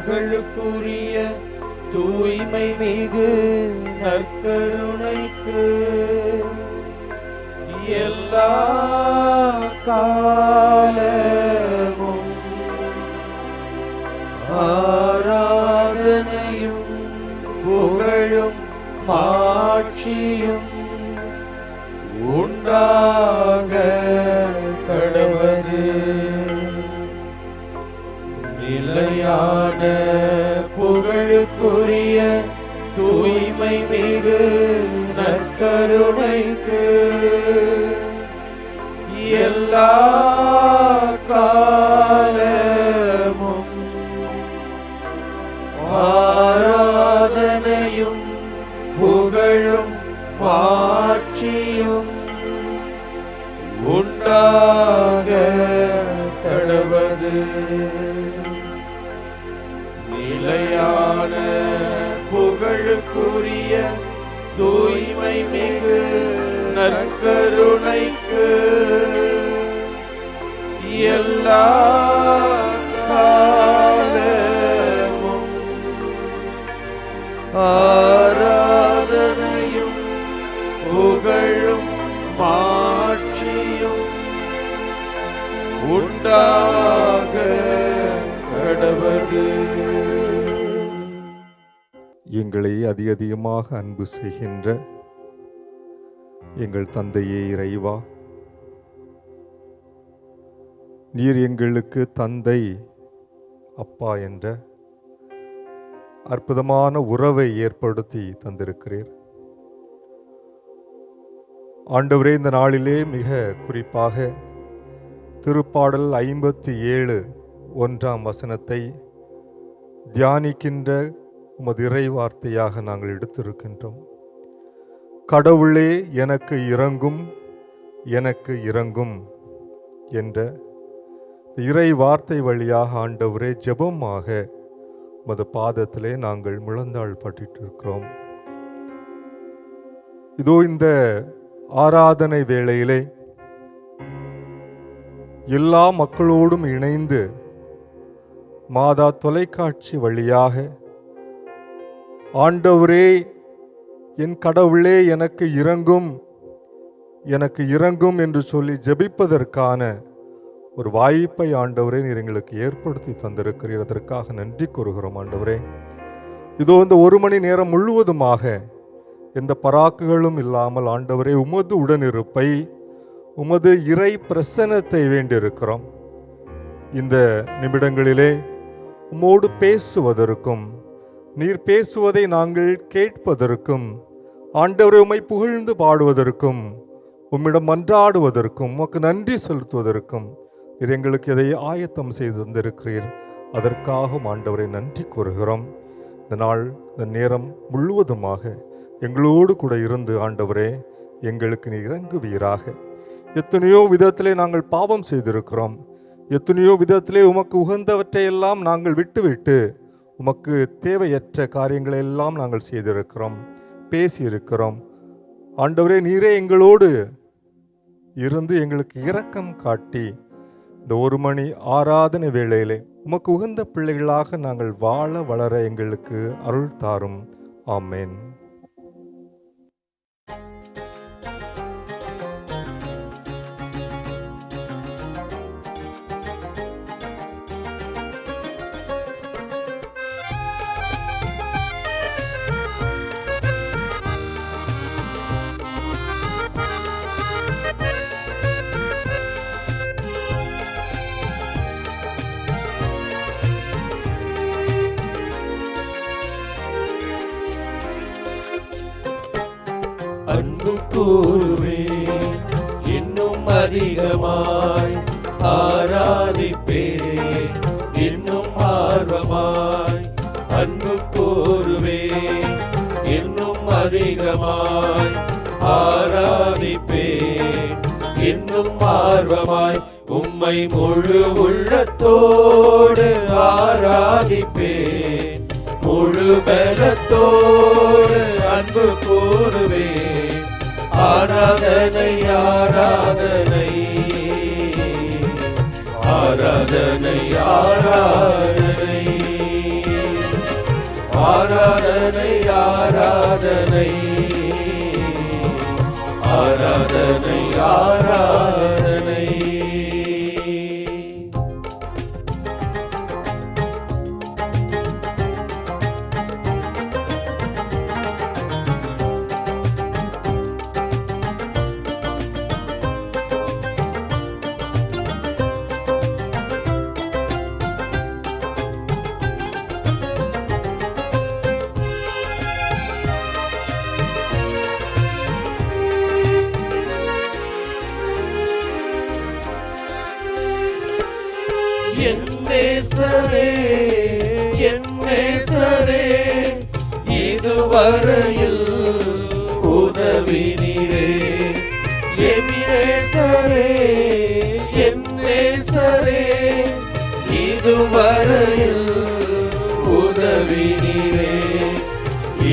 புகழுக்குரிய தூய்மை மிகு நற்கருணைக்கு எல்லா காலமும் ஆராதனையும் புகழும் மாட்சியும் உண்டாக கடவது. நிலையான புகழுக்குரிய தூய்மை மிகு நற்கருணைக்கு எல்லா காலமும் ஆராதனையும் புகழும் மாட்சியும் உண்டாக கடவது. நிலையான புகழுக்குரிய தூய்மை மிகு நற்கருணைக்கு எல்லா காலமும் ஆராதனையும் புகழும் மாட்சியும் உண்டாக கடவது. எங்களை அதிகமாக அன்பு செய்கின்ற எங்கள் தந்தையே இறைவா, நீர் எங்களுக்கு தந்தை அப்பா என்ற அற்புதமான உறவை ஏற்படுத்தி தந்திருக்கிறீர். ஆண்டவரே, இந்த நாளிலே மிக குறிப்பாக திருப்பாடல் 57 1ஆம் வசனத்தை தியானிக்கின்ற உமது இறை வார்த்தையாக நாங்கள் எடுத்திருக்கின்றோம். கடவுளே எனக்கு இரங்கும், எனக்கு இரங்கும் என்ற இறை வார்த்தை வழியாக ஆண்டவரே ஜெபமாக உமது பாதத்திலே நாங்கள் முழந்தாள் பட்டிருக்கிறோம். இதோ இந்த ஆராதனை வேளையிலே எல்லா மக்களோடும் இணைந்து மாதா தொலைக்காட்சி வழியாக ஆண்டவரே என் கடவுளே எனக்கு இரங்கும், எனக்கு இரங்கும் என்று சொல்லி ஜெபிப்பதற்கான ஒரு வாய்ப்பை ஆண்டவரே நீர் எங்களுக்கு ஏற்படுத்தி தந்திருக்கிறீர். அதற்காக நன்றி கூறுகிறோம் ஆண்டவரே. இதோ இந்த 1 மணி நேரம் முழுவதுமாக எந்த பராக்குகளும் இல்லாமல் ஆண்டவரே உமது உடனிருப்பை, உமது இறை பிரசன்னத்தை வேண்டியிருக்கிறோம். இந்த நிமிடங்களிலே உம்மோடு பேசுவதற்கும், நீர் பேசுவதை நாங்கள் கேட்பதற்கும், ஆண்டவரை உம்மை புகழ்ந்து பாடுவதற்கும், உம்மிடம் மன்றாடுவதற்கும், உமக்கு நன்றி செலுத்துவதற்கும் நீர் எங்களுக்கு எதை ஆயத்தம் செய்து தந்திருக்கிறீர். அதற்காக ஆண்டவரை நன்றி கூறுகிறோம். இந்த நாள், இந்த நேரம் முழுவதுமாக எங்களோடு கூட இருந்து ஆண்டவரே எங்களுக்கு நீர் இறங்குவீராக. எத்தனையோ விதத்திலே நாங்கள் பாவம் செய்திருக்கிறோம். எத்தனையோ விதத்திலே உமக்கு உகந்தவற்றையெல்லாம் நாங்கள் விட்டுவிட்டு உமக்கு தேவையற்ற காரியங்களை எல்லாம் நாங்கள் செய்திருக்கிறோம், பேசியிருக்கிறோம். ஆண்டவரே, நீரே எங்களோடு இருந்து எங்களுக்கு இரக்கம் காட்டி இந்த 1 மணி ஆராதனை வேளையிலே உமக்கு உகந்த பிள்ளைகளாக நாங்கள் வாழ வளர எங்களுக்கு அருள் தாரும். ஆமேன். அன்பு கூறுவே இன்னும் அதிகமாய், ஆராதிப்பே இன்னும் ஆர்வமாய். அன்பு கூறுவே இன்னும் அதிகமாய், ஆராதிப்பே இன்னும் ஆர்வமாய். உம்மை முழு உள்ளத்தோடு ஆராதிப்பே, முழு பலத்தோடு அன்பு கூறுவே. ஆராதனை ஆராதனை ஆராதனை ஆராதனை. ஆராதனை ஆராதனை ஆராதனை ஆராதனை. என் நேசரே என் நேசரே இதுவரையில் உதவினீரே. என் நேசரே என் நேசரே இதுவரையில் உதவினீரே.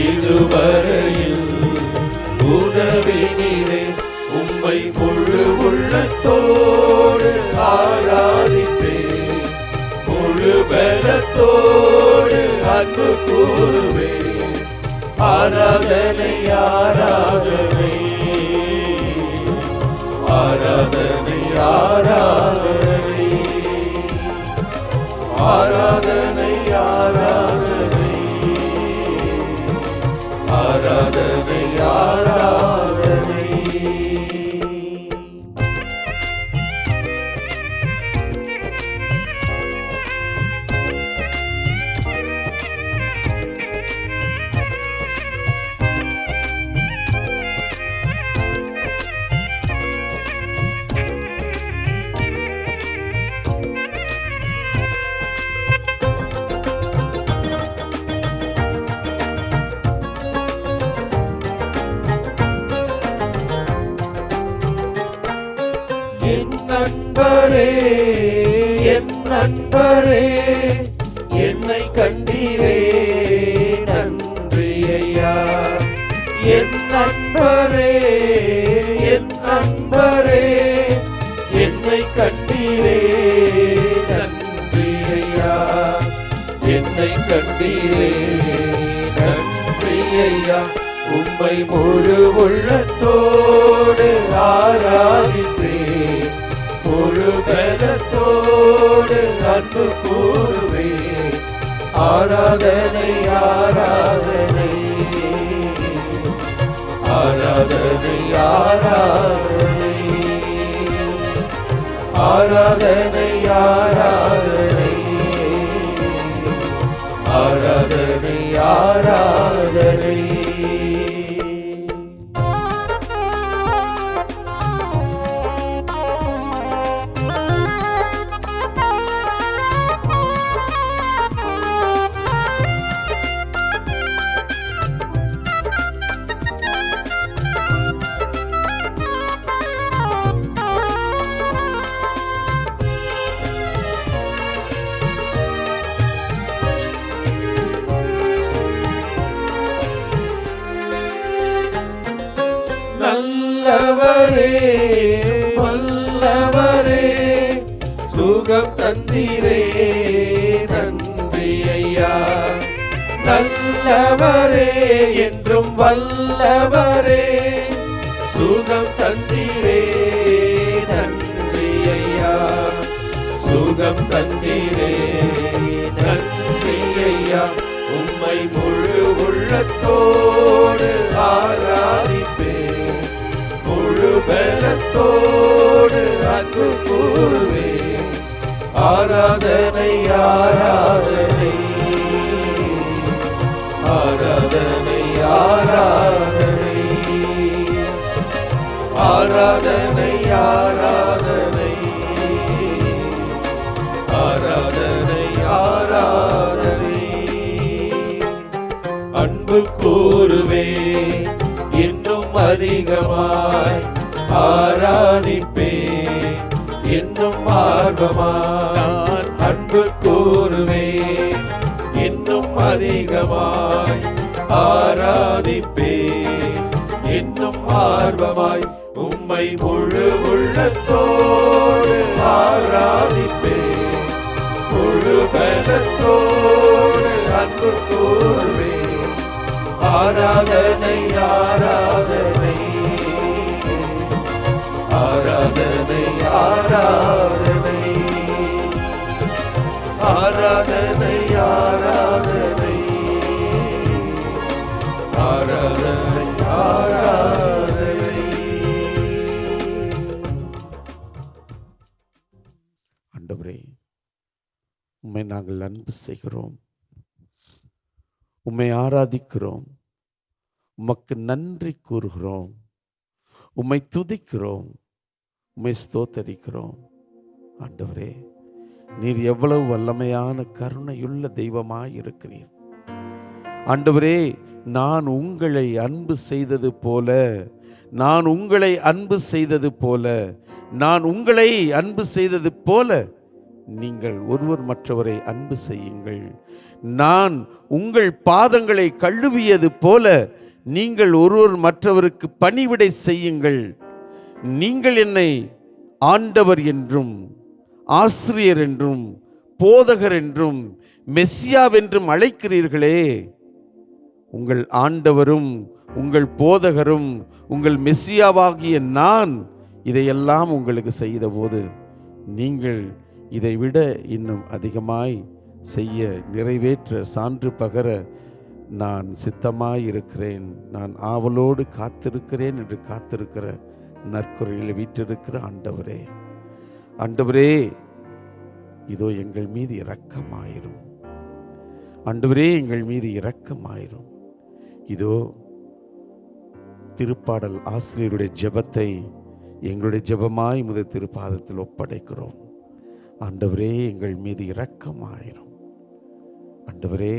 இதுவரையில் உதவினீரே. உம்மை முழு உள்ளத்தோடு ஆராதிப்பேன். முழு பலத்தோடு அன்பு கூறுவேன். ஆராதனை ஆராதனை ஆராதனை ஆராதனை ஆராதனை ஆராதனை ஆராதனை ஆராதனை. என் நண்பரே என் நண்பரே என்னை கண்டீரே நன்றி ஐயா. என் நண்பரே என் நண்பரே என்னை கண்டீரே நன்றி ஐயா. என்னை கண்டீரே நன்றி ஐயா. உம்மை முழு உள்ளத்தோடு ஆராதிப்பேன். முழு பலத்தோடு அன்பு கூறுவேன். ஆராதனை ஆராதனை ஆராதனை ஆராதனை ஆராதனை ஆராதனை ஆராதனை ஆராதனை. நல்லவரே வல்லவரே சுகம் தந்தீரே நன்றி ஐயா. நல்லவரே என்றும் வல்லவரே சுகம் தந்தீரே நன்றி ஐயா. சுகம் தந்தீரே நன்றி ஐயா. உம்மை முழு உள்ளத்தோடு ஆராதிப்பேன். முழு பலத்தோடு அன்பு கூறுவேன். ஆராதனை ஆராதனை ஆராதனை ஆராதனை ஆராதனை ஆராதனை ஆராதனை ஆராதனை. அன்பு கூறுவேன் இன்னும் அதிகமாய். ஆராதிப்பேன் இன்னும் ஆர்வமாய். நான் அன்பு கூறுவேன் இன்னும் அதிகமாய். ஆராதிப்பேன் இன்னும் ஆர்வமாய். உம்மை முழு உள்ளத்தோடு ஆராதிப்பேன். முழு பலத்தோடு அன்பு கூறுவேன். ஆராதனை ஆராதனை ஆராதனை ஆராதனை ஆராதனை ஆராதனை ஆராதனை ஆராதனை. ஆண்டவரே, உம்மை நாங்கள் அன்பு செய்கிறோம், உம்மை ஆராதிக்கிறோம், உமக்கு நன்றி கூறுகிறோம், உம்மை துதிக்கிறோம், உம்மை ஸ்தோத்தரிக்கிறோம். ஆண்டவரே, நீர் எவ்வளவு வல்லமையான கருணையுள்ள தெய்வமாய் இருக்கிறீர். ஆண்டவரே, நான் உங்களை அன்பு செய்தது போல நான் உங்களை அன்பு செய்தது போல நான் உங்களை அன்பு செய்தது போல நீங்கள் ஒருவர் மற்றவரை அன்பு செய்யுங்கள். நான் உங்கள் பாதங்களை கழுவியது போல நீங்கள் ஒருவர் மற்றவருக்கு பணிவிடை செய்யுங்கள். நீங்கள் என்னை ஆண்டவர் என்றும் ஆசிரியர் என்றும் போதகர் என்றும் மெசியாவென்றும் அழைக்கிறீர்களே, உங்கள் ஆண்டவரும் உங்கள் போதகரும் உங்கள் மெசியாவாகிய நான் இதையெல்லாம் உங்களுக்கு செய்தபோது நீங்கள் இதைவிட இன்னும் அதிகமாய் செய்ய, நிறைவேற்ற, சான்று பகர நான் சித்தமாயிருக்கிறேன், நான் ஆவலோடு காத்திருக்கிறேன் என்று காத்திருக்கிற நற்குறையில் வீற்றிருக்கிற ஆண்டவரே, ஆண்டவரே, இதோ எங்கள் மீது இரக்கமாயிரும். ஆண்டவரே, எங்கள் மீது இரக்கமாயிரும். இதோ திருப்பாடல் ஆசிரியருடைய ஜெபத்தை எங்களுடைய ஜெபமாய் முதல் திருப்பாதத்தில் ஒப்படைக்கிறோம். ஆண்டவரே, எங்கள் மீது இரக்கமாயிரும். ஆண்டவரே,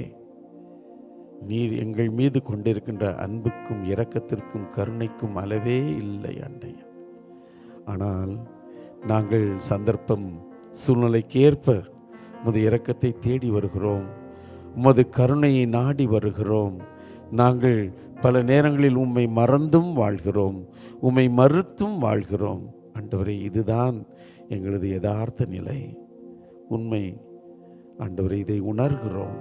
நீர் எங்கள் மீது கொண்டிருக்கின்ற அன்புக்கும் இரக்கத்திற்கும் கருணைக்கும் அளவே இல்லை ஆண்டையா. ஆனால் நாங்கள் சந்தர்ப்பம் சூழ்நிலைக்கேற்ப உமது இரக்கத்தை தேடி வருகிறோம், உமது கருணையை நாடி வருகிறோம். நாங்கள் பல நேரங்களில் உம்மை மறந்தும் வாழ்கிறோம், உம்மை மறுத்தும் வாழ்கிறோம். ஆண்டவரே, இதுதான் எங்களது யதார்த்த நிலை, உண்மை. ஆண்டவரே, இதை உணர்கிறோம்.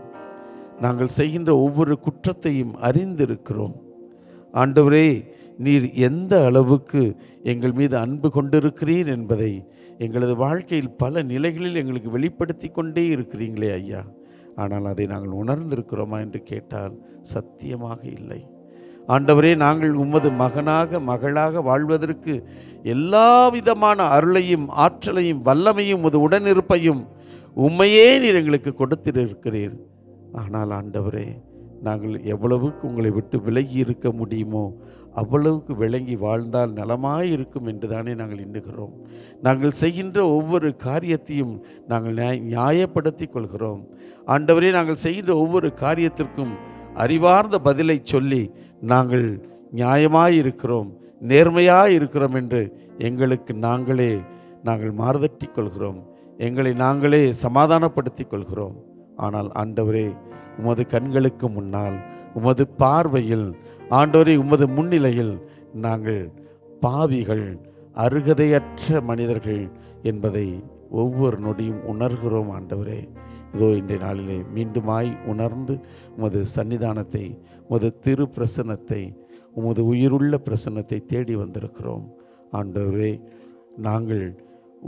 நாங்கள் செய்கின்ற ஒவ்வொரு குற்றத்தையும் அறிந்திருக்கிறோம். ஆண்டவரே, நீர் எந்த அளவுக்கு எங்கள் மீது அன்பு கொண்டிருக்கிறீர் என்பதை எங்களது வாழ்க்கையில் பல நிலைகளில் எங்களுக்கு வெளிப்படுத்தி கொண்டே இருக்கிறீங்களே ஐயா. ஆனால் அதை நாங்கள் உணர்ந்திருக்கிறோமா என்று கேட்டால் சத்தியமாக இல்லை. ஆண்டவரே, நாங்கள் உமது மகனாக மகளாக வாழ்வதற்கு எல்லா விதமான அருளையும் ஆற்றலையும் வல்லமையும் உமது உடனிருப்பையும் உம்மையே நீர் எங்களுக்கு கொடுத்திருக்கிறீர். ஆனால் ஆண்டவரே, நாங்கள் எவ்வளவுக்கு உங்களை விட்டு விலகி இருக்க முடியுமோ அவ்வளவுக்கு விளங்கி வாழ்ந்தால் நலமாயிருக்கும் என்று தானே நாங்கள் எண்ணுகிறோம். நாங்கள் செய்கின்ற ஒவ்வொரு காரியத்தையும் நாங்கள் நியாயப்படுத்தி கொள்கிறோம். ஆண்டவரே, நாங்கள் செய்கின்ற ஒவ்வொரு காரியத்திற்கும் அறிவார்ந்த பதிலை சொல்லி நாங்கள் நியாயமாயிருக்கிறோம், நேர்மையாயிருக்கிறோம் என்று எங்களுக்கு நாங்கள் மாறுதட்டி கொள்கிறோம், எங்களை நாங்களே சமாதானப்படுத்தி கொள்கிறோம். ஆனால் ஆண்டவரே, உமது கண்களுக்கு முன்னால், உமது பார்வையில், ஆண்டவரே, உமது முன்னிலையில் நாங்கள் பாவிகள், அருகதையற்ற மனிதர்கள் என்பதை ஒவ்வொரு நொடியும் உணர்கிறோம். ஆண்டவரே, இதோ இன்றைய நாளிலே மீண்டுமாய் உணர்ந்து உமது சன்னிதானத்தை, உமது திரு பிரசன்னத்தை, உமது உயிருள்ள பிரசன்னத்தை தேடி வந்திருக்கிறோம். ஆண்டவரே, நாங்கள்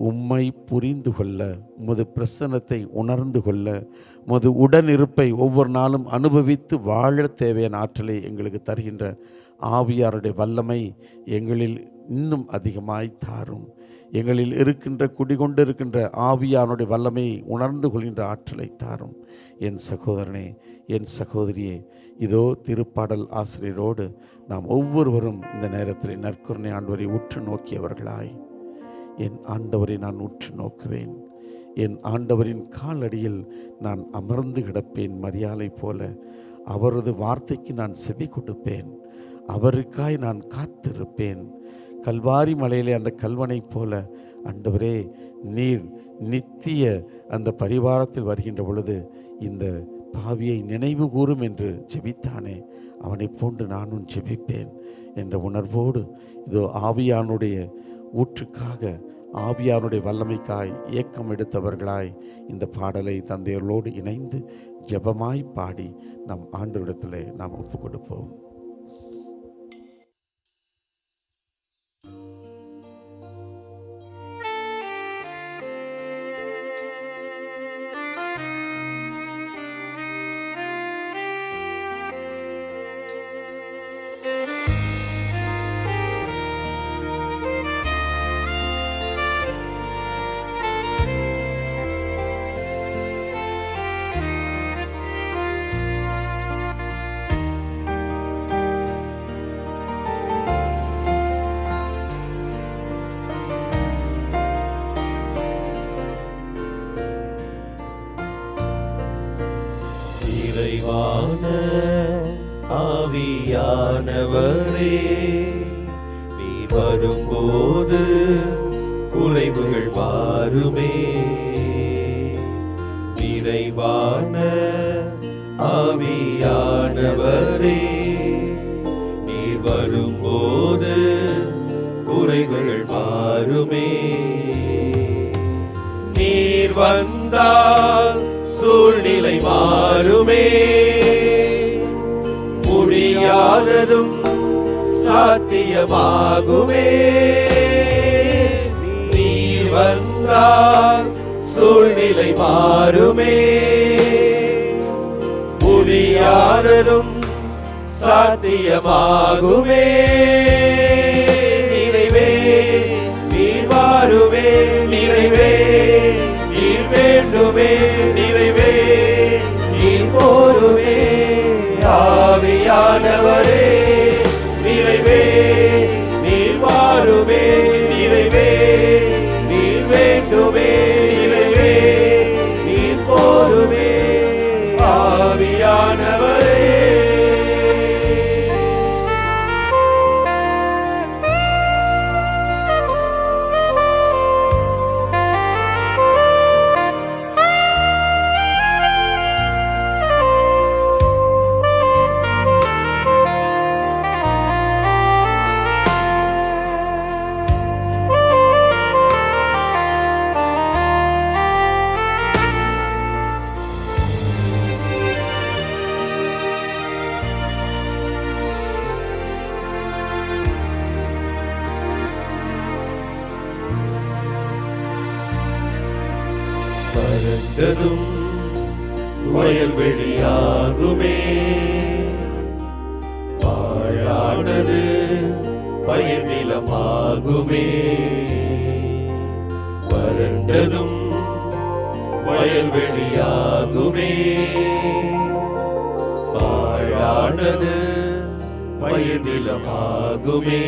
உம்மை புரிந்து கொள்ள, உமது பிரசன்னத்தை உணர்ந்து கொள்ள, உமது உடனிருப்பை ஒவ்வொரு நாளும் அனுபவித்து வாழ தேவையான ஆற்றலை எங்களுக்கு தருகின்ற ஆவியாருடைய வல்லமை எங்களில் இன்னும் அதிகமாய் தாரும். எங்களில் இருக்கின்ற குடிகொண்டு இருக்கின்ற ஆவியானுடைய வல்லமை உணர்ந்து கொள்கின்ற ஆற்றலை தாரும். என் சகோதரனே, என் சகோதரியே, இதோ திருப்பாடல் ஆசிரியரோடு நாம் ஒவ்வொருவரும் இந்த நேரத்தில் நற்கருணை ஆண்டவரை உற்று நோக்கியவர்களாய், என் ஆண்டவரை நான் உற்று நோக்குவேன், என் ஆண்டவரின் காலடியில் நான் அமர்ந்து கிடப்பேன், மரியாதை போல அவரது வார்த்தைக்கு நான் செவி கொடுப்பேன், அவருக்காய் நான் காத்திருப்பேன். கல்வாரி மலையிலே அந்த கல்வனை போல ஆண்டவரே, நீர் நித்திய அந்த பரிவாரத்தில் வருகின்ற பொழுது இந்த பாவியை நினைவு கூறும் என்று ஜெபித்தானே, அவனை போன்று நானும் ஜெபிப்பேன் என்ற உணர்வோடு இதோ ஆவியானுடைய ஊற்றுக்காக, ஆவியானுடைய வல்லமைக்காய் ஏக்கம் எடுத்தவர்களாய் இந்த பாடலை தந்தையர்களோடு இணைந்து ஜெபமாய் பாடி நம் ஆண்டவரிடத்தில் நாம் ஒப்பு கொடுப்போம். இறைவான ஆவியானவரே, நீ வரும்போது குறைவுகள் மாறுமே. நிறைவான ஆவியானவரே, நீ வரும்போது குறைவுகள் மாறுமே. நீர் வந்தால் சூழ்நிலை மாறுமே. முடியாததும் சாத்தியமாகுமே. நீர் வந்தால் சூழ்நிலை மாறுமே. முடியாததும் சாத்தியமாகுமே. நிறைவே நீர் வாருமே. நிறைவே நீர் வேண்டுமே. நிறைவே நீர் போதுமே. ஆவியானவரே, நிறைவே நீர் வாருமே. நிறைவே நீர் வேண்டுமே. நிறைவே நீர் போதுமே. ஆவியானவரே, வறண்டதும் வயல்வெளியாகுமே. வாழானது பயிர் நிலமாகுமே. வறண்டதும் வயல்வெளியாகுமே. வாழானது பயிர் நிலமாகுமே.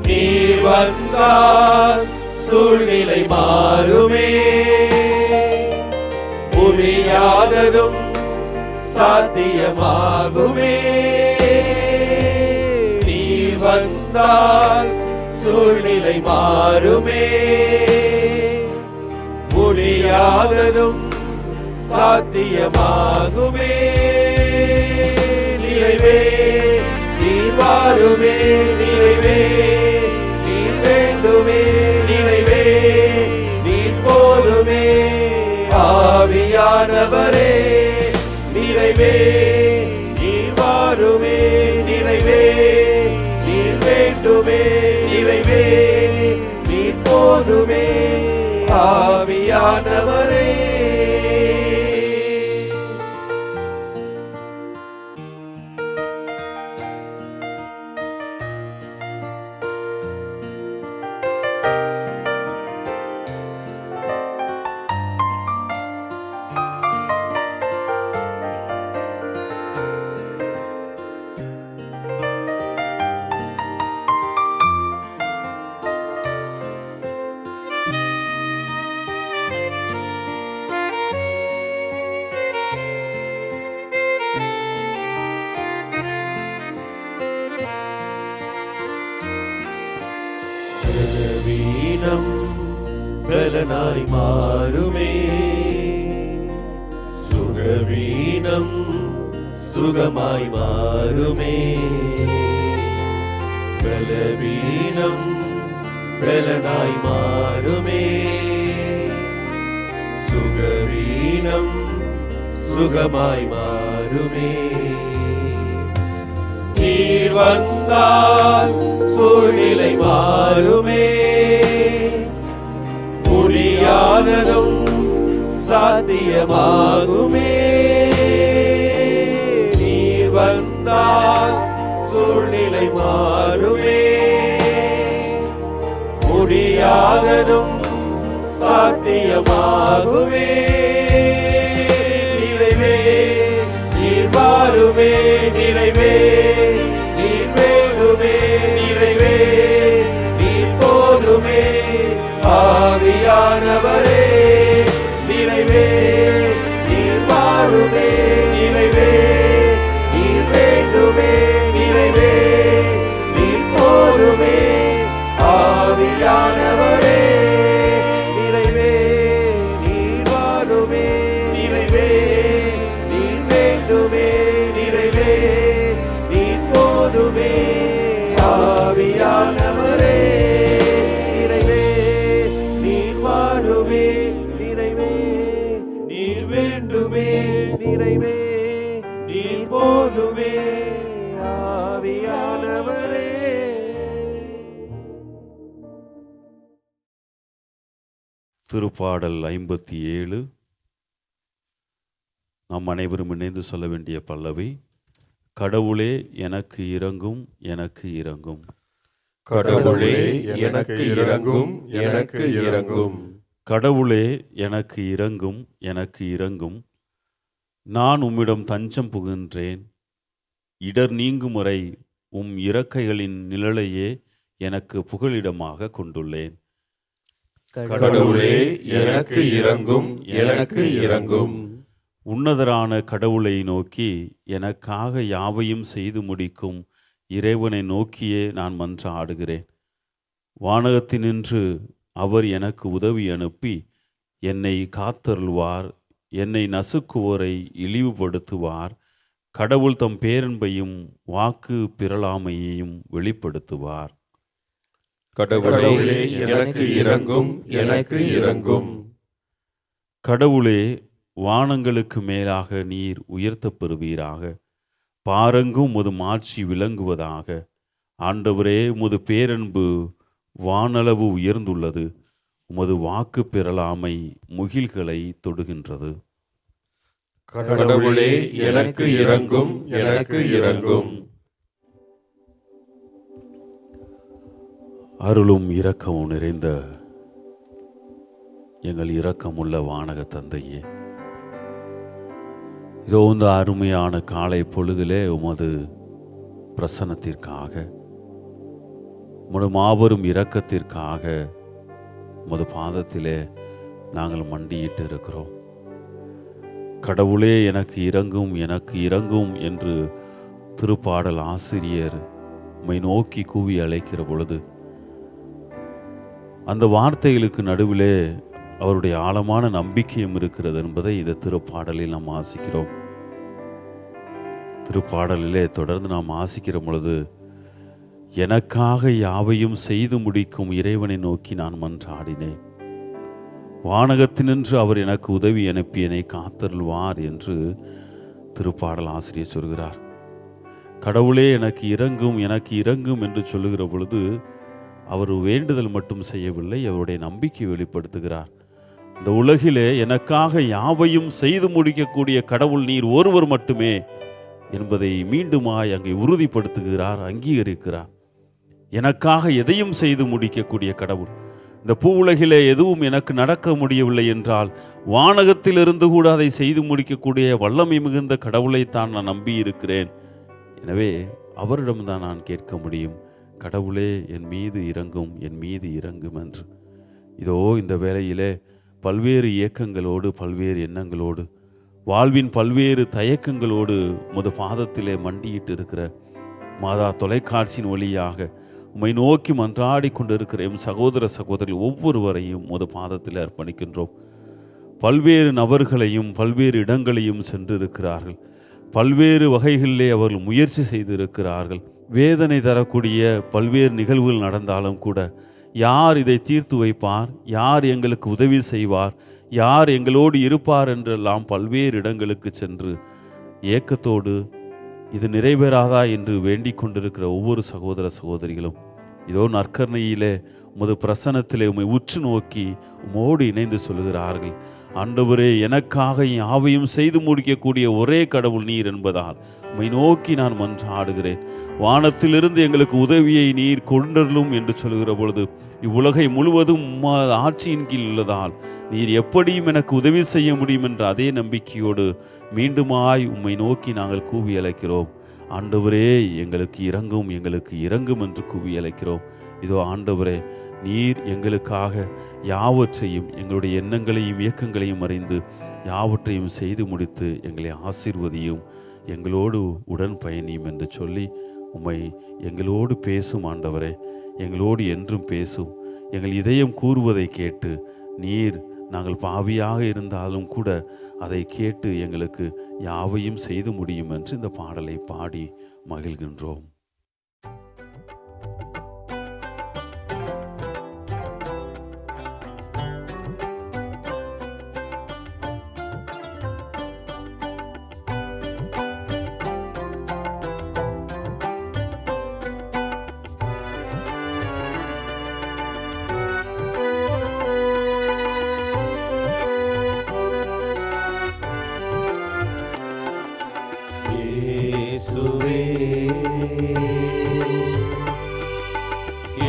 நீர் வந்தால் சூழ்நிலை மாறுமே. முடியாததும் சாத்தியமாகுமே. நீர் வந்தால் சூழ்நிலை மாறுமே. முடியாததும் சாத்தியமாகுமே. நிறைவே நீர் வாருமே. நிறைவே நீர் வேண்டுமே. நிறைவே நீர் போதுமே. ஆவியானவரே, நிறைவே நீர் வாருமே. நிறைவே நீர் வேண்டுமே. நிறைவே நீர் போதுமே. ஆவியானவரே, வீணம் பலனாய் மாறுமே. சுகவீனம் சுகமாய் மாறுமே. பலவீனம் பலனாய் மாறுமே. சுகவீனம் சுகமாய் மாறுமே. நீர் வந்தால் சூழ்நிலை மாறுமே. முடியாததும் சாத்தியமாகுமே. நீர் வந்தால் சூழ்நிலை மாறுமே. முடியாததும் சாத்தியமாகுமே. நிறைவே நீர் வாருமே. நிறைவே நீர் வேண்டுமே. நிறைவே நீர் போதுமே. ஆவியானவரே நிறைவே நீர் வாருமே. நிறைவே நீர் வேண்டுமே. நிறைவே நீர் போதுமே. ஆவியானவரே நிறைவே நீர் வாருமே. நிறைவே நீர் வேண்டுமே. நிறைவே நீர் போதுமே. ஆவியானவரே நிறைவே நீர் வாருமே. நிறைவே நீர் வேண்டுமே. நிறைவே நீர் போதுமே. ஆவியானவரே. திருப்பாடல் 57. நாம் அனைவரும் இணைந்து சொல்ல வேண்டிய பல்லவி. கடவுளே எனக்கு இரங்கும், எனக்கு இரங்கும். கடவுளே எனக்கு இரங்கும், எனக்கு இரங்கும். கடவுளே எனக்கு இரங்கும், எனக்கு இரங்கும். நான் உம்மிடம் தஞ்சம் புகின்றேன். இடர் நீங்கும் வரை உம் இறக்கைகளின் நிழலையே எனக்கு புகலிடமாக கொண்டுள்ளேன். கடவுளே எனக்கு இரங்கும், எனக்கு இரங்கும். உன்னதரான கடவுளை நோக்கி எனக்காக யாவையும் செய்து முடிக்கும் இறைவனை நோக்கியே நான் மன்றாடுகிறேன். வானகத்தினின்று அவர் எனக்கு உதவி அனுப்பி என்னை காத்தருள்வார். என்னை நசுக்குவோரை இழிவுபடுத்துவார். கடவுள் தம் பேரன்பையும் வாக்கு பிறழாமையையும் வெளிப்படுத்துவார். கடவுளே எனக்கு இரங்கும், எனக்கு இரங்கும். கடவுளே வானங்களுக்கு மேலாக நீர் உயர்த்தப் பெறுவீராக. பாரெங்கும் உமது மாட்சி விளங்குவதாக. ஆண்டவரே உமது பேரன்பு வானளவு உயர்ந்துள்ளது. உமது வாக்கு பெறலாமை முகில்களை தொடுகின்றது. கடவுளே எனக்கு இரங்கும், எனக்கு இரங்கும். அருளும் இரக்கமும் நிறைந்த எங்கள் இரக்கமுள்ள வானக தந்தையே, இதோ இந்த அருமையான காலை பொழுதிலே உமது பிரசன்னத்திற்காக, உமது மாபெரும் இரக்கத்திற்காக உமது பாதத்திலே நாங்கள் மண்டியிட்டு இருக்கிறோம். கடவுளே எனக்கு இரங்கும், எனக்கு இரங்கும் என்று திருப்பாடல் ஆசிரியர் உம்மை நோக்கி கூவி அழைக்கிற பொழுது அந்த வார்த்தைகளுக்கு நடுவிலே அவருடைய ஆழமான நம்பிக்கையும் இருக்கிறது என்பதை இந்த திருப்பாடலில் நாம் வாசிக்கிறோம். திருப்பாடலிலே தொடர்ந்து நாம் வாசிக்கிற பொழுது, எனக்காக யாவையும் செய்து முடிக்கும் இறைவனை நோக்கி நான் மன்றாடினேன். வானகத்தினின்று அவர் எனக்கு உதவி அனுப்பி என்னை காத்தருள்வார் என்று திருப்பாடல் ஆசிரியர் சொல்கிறார். கடவுளே எனக்கு இரங்கும், எனக்கு இரங்கும் என்று சொல்லுகிற பொழுது அவர் வேண்டுதல் மட்டும் செய்யவில்லை, அவருடைய நம்பிக்கை வெளிப்படுத்துகிறார். இந்த உலகிலே எனக்காக யாவையும் செய்து முடிக்கக்கூடிய கடவுள் நீர் ஒருவர் மட்டுமே என்பதை மீண்டுமாய் அங்கே உறுதிப்படுத்துகிறார், அங்கீகரிக்கிறார். எனக்காக எதையும் செய்து முடிக்கக்கூடிய கடவுள். இந்த பூ உலகிலே எதுவும் எனக்கு நடக்க முடியவில்லை என்றால் வானகத்திலிருந்து கூட அதை செய்து முடிக்கக்கூடிய வல்லமை மிகுந்த கடவுளைத்தான் நான் நம்பி இருக்கிறேன். எனவே அவரிடம்தான் நான் கேட்க முடியும், கடவுளே என் மீது இரங்கும், என் மீது இரங்கும் என்று. இதோ இந்த வேளையிலே பல்வேறு இயக்கங்களோடு, பல்வேறு எண்ணங்களோடு, வாழ்வின் பல்வேறு தயக்கங்களோடு உமது பாதத்திலே மண்டியிட்டு இருக்கிற மாதா தொலைக்காட்சியின் வழியாக உம்மை நோக்கி மன்றாடி கொண்டிருக்கிற எம் சகோதர சகோதரிகள் ஒவ்வொருவரையும் உமது பாதத்தில் அர்ப்பணிக்கின்றோம். பல்வேறு நபர்களையும் பல்வேறு இடங்களையும் சென்றிருக்கிறார்கள். பல்வேறு வகைகளிலே அவர்கள் முயற்சி செய்திருக்கிறார்கள். வேதனை தரக்கூடிய பல்வேறு நிகழ்வுகள் நடந்தாலும் கூட யார் இதை தீர்த்து வைப்பார், யார் எங்களுக்கு உதவி செய்வார், யார் எங்களோடு இருப்பார் என்றெல்லாம் பல்வேறு இடங்களுக்கு சென்று ஏக்கத்தோடு இது நிறைவேறாதா என்று வேண்டிக் கொண்டிருக்கிற ஒவ்வொரு சகோதர சகோதரிகளும் இதோ நற்கருணையிலே உமது பிரசன்னத்திலே உம்மை உற்று நோக்கி உமோடு இணைந்து சொல்லுகிறார்கள், ஆண்டவரே, எனக்காக யாவையும் செய்து முடிக்கக்கூடிய ஒரே கடவுள் நீர் என்பதால் உம்மை நோக்கி நான் மன்றாடுகிறேன். வானத்திலிருந்து எங்களுக்கு உதவியை நீர் கொண்டருளும் என்று சொல்லுகிற பொழுது இவ்வுலகை முழுவதும் ஆட்சியின் கீழ் உள்ளதால் நீர் எப்படியும் எனக்கு உதவி செய்ய முடியும் என்ற அதே நம்பிக்கையோடு மீண்டுமாய் உம்மை நோக்கி நாங்கள் கூவி அழைக்கிறோம். ஆண்டவரே, எங்களுக்கு இரங்கும், எங்களுக்கு இரங்கும் என்று கூவி அழைக்கிறோம். இதோ ஆண்டவரே, நீர் எங்களுக்காக யாவற்றையும், எங்களுடைய எண்ணங்களையும் இயக்கங்களையும் அறிந்து யாவற்றையும் செய்து முடித்து எங்களை ஆசீர்வதியும், எங்களோடு உடன் பயணியும் என்று சொல்லி உம்மை எங்களோடு பேசும் ஆண்டவரே, எங்களோடு என்றும் பேசும். எங்கள் இதயம் கூறுவதை கேட்டு நீர் நாங்கள் பாவியாக இருந்தாலும் கூட அதை கேட்டு எங்களுக்கு யாவையும் செய்து முடியும் என்று இந்த பாடலை பாடி மகிழ்கின்றோம்.